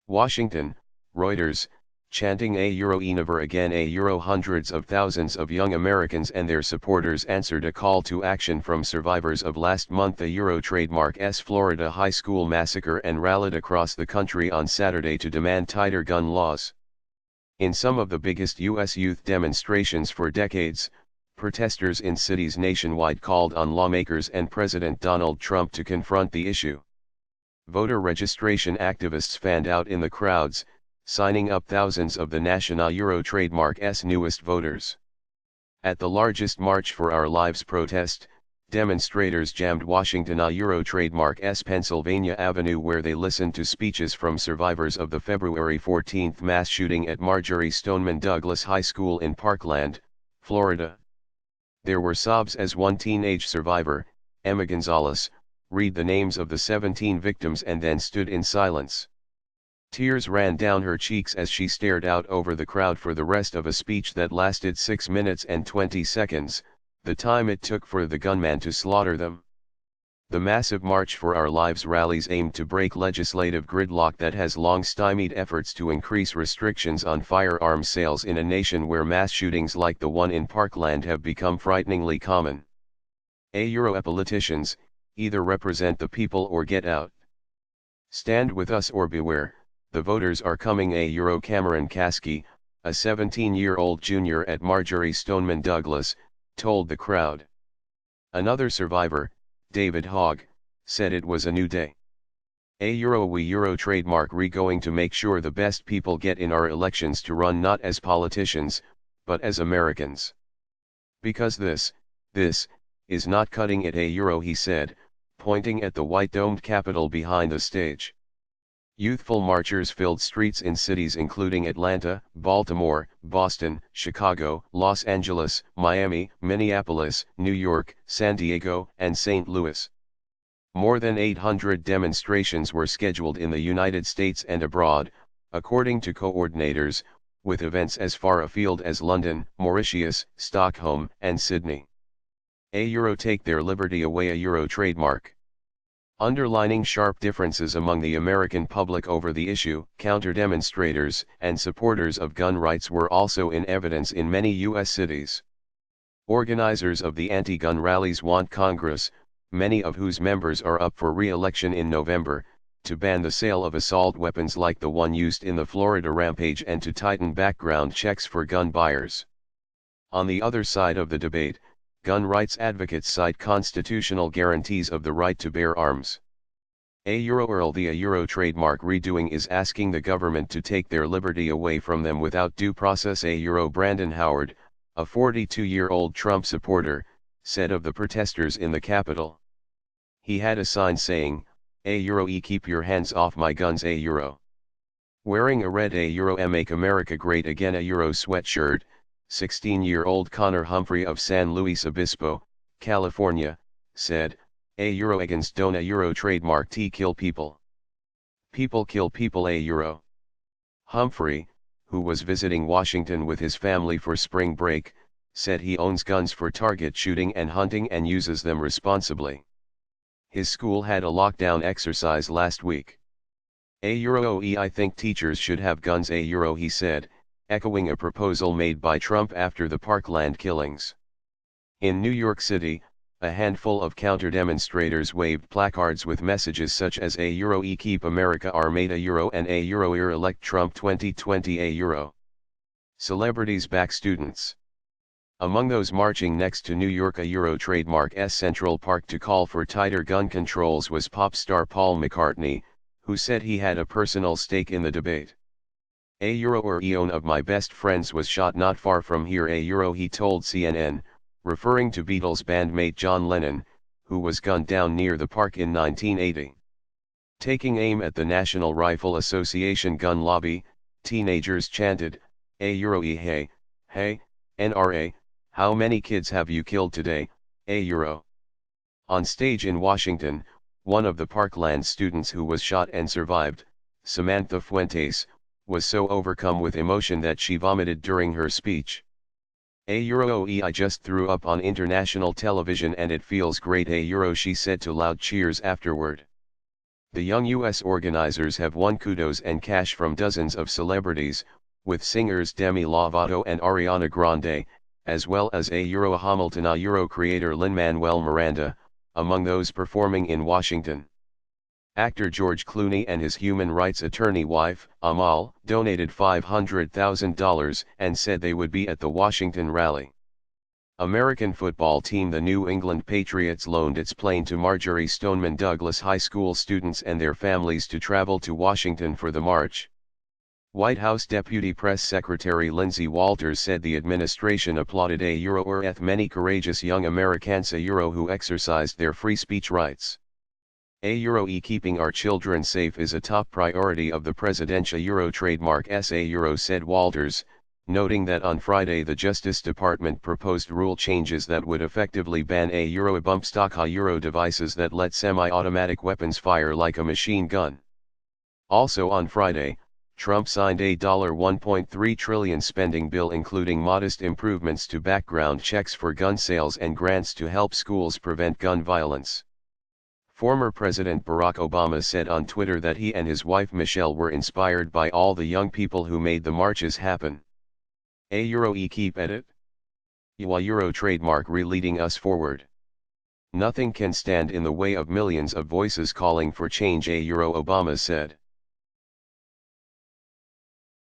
Washington, Reuters, chanting a euro never again a euro. Hundreds of thousands of young Americans and their supporters answered a call to action from survivors of last month a euro trademark's Florida high school massacre and rallied across the country on Saturday to demand tighter gun laws. In some of the biggest U.S. youth demonstrations for decades, protesters in cities nationwide called on lawmakers and President Donald Trump to confront the issue. Voter registration activists fanned out in the crowds, signing up thousands of the National Euro trademark's newest voters. At the largest March for Our Lives protest, demonstrators jammed Washington Euro trademark's Pennsylvania Avenue where they listened to speeches from survivors of the February 14 mass shooting at Marjory Stoneman Douglas High School in Parkland, Florida. There were sobs as one teenage survivor, Emma Gonzalez, read the names of the 17 victims and then stood in silence. Tears ran down her cheeks as she stared out over the crowd for the rest of a speech that lasted 6 minutes and 20 seconds, the time it took for the gunman to slaughter them. The massive March for Our Lives rallies aimed to break legislative gridlock that has long stymied efforts to increase restrictions on firearms sales in a nation where mass shootings like the one in Parkland have become frighteningly common. A politicians, either represent the people or get out. Stand with us or beware, the voters are coming. Cameron Kasky, a 17-year-old junior at Marjory Stoneman Douglas, told the crowd. Another survivor, David Hogg, said it was a new day. We trademark going to make sure the best people get in our elections to run not as politicians, but as Americans. Because this is not cutting it. He said, pointing at the white-domed Capitol behind the stage. Youthful marchers filled streets in cities including Atlanta, Baltimore, Boston, Chicago, Los Angeles, Miami, Minneapolis, New York, San Diego, and St. Louis. More than 800 demonstrations were scheduled in the United States and abroad, according to coordinators, with events as far afield as London, Mauritius, Stockholm, and Sydney. Take their liberty away. Trademark. Underlining sharp differences among the American public over the issue, counter-demonstrators and supporters of gun rights were also in evidence in many U.S. cities. Organizers of the anti-gun rallies want Congress, many of whose members are up for re-election in November, to ban the sale of assault weapons like the one used in the Florida rampage and to tighten background checks for gun buyers. On the other side of the debate, gun rights advocates cite constitutional guarantees of the right to bear arms. The trademark redoing is asking the government to take their liberty away from them without due process. Brandon Howard, a 42-year-old Trump supporter, said of the protesters in the Capitol. He had a sign saying, keep your hands off my guns. Wearing a red Make America Great Again sweatshirt, 16-year-old Connor Humphrey of San Luis Obispo, California, said, against don't trademark kill people. People kill people. Humphrey, who was visiting Washington with his family for spring break, said he owns guns for target shooting and hunting and uses them responsibly. His school had a lockdown exercise last week. I think teachers should have guns. He said, echoing a proposal made by Trump after the Parkland killings. In New York City, a handful of counter-demonstrators waved placards with messages such as Keep America Armada and elect Trump 2020 Celebrities back students. Among those marching next to New York trademark's Central Park to call for tighter gun controls was pop star Paul McCartney, who said he had a personal stake in the debate. One of my best friends was shot not far from here. He told CNN, referring to Beatles bandmate John Lennon, who was gunned down near the park in 1980. Taking aim at the National Rifle Association gun lobby, teenagers chanted, hey, NRA, how many kids have you killed today, On stage in Washington, one of the Parkland students who was shot and survived, Samantha Fuentes, was so overcome with emotion that she vomited during her speech. I just threw up on international television and it feels great. She said to loud cheers afterward. The young US organizers have won kudos and cash from dozens of celebrities, with singers Demi Lovato and Ariana Grande, as well as Hamilton creator Lin-Manuel Miranda, among those performing in Washington. Actor George Clooney and his human rights attorney wife, Amal, donated $500,000 and said they would be at the Washington rally. American football team The New England Patriots loaned its plane to Marjory Stoneman Douglas High School students and their families to travel to Washington for the march. White House Deputy Press Secretary Lindsay Walters said the administration applauded many courageous young Americans who exercised their free speech rights. Keeping our children safe is a top priority of the presidential trademark said Walters, noting that on Friday the Justice Department proposed rule changes that would effectively ban bump stock devices that let semi-automatic weapons fire like a machine gun. Also on Friday, Trump signed a $1.3 trillion spending bill including modest improvements to background checks for gun sales and grants to help schools prevent gun violence. Former President Barack Obama said on Twitter that he and his wife Michelle were inspired by all the young people who made the marches happen. Keep edit. Euro trademark leading us forward. Nothing can stand in the way of millions of voices calling for change, Obama said.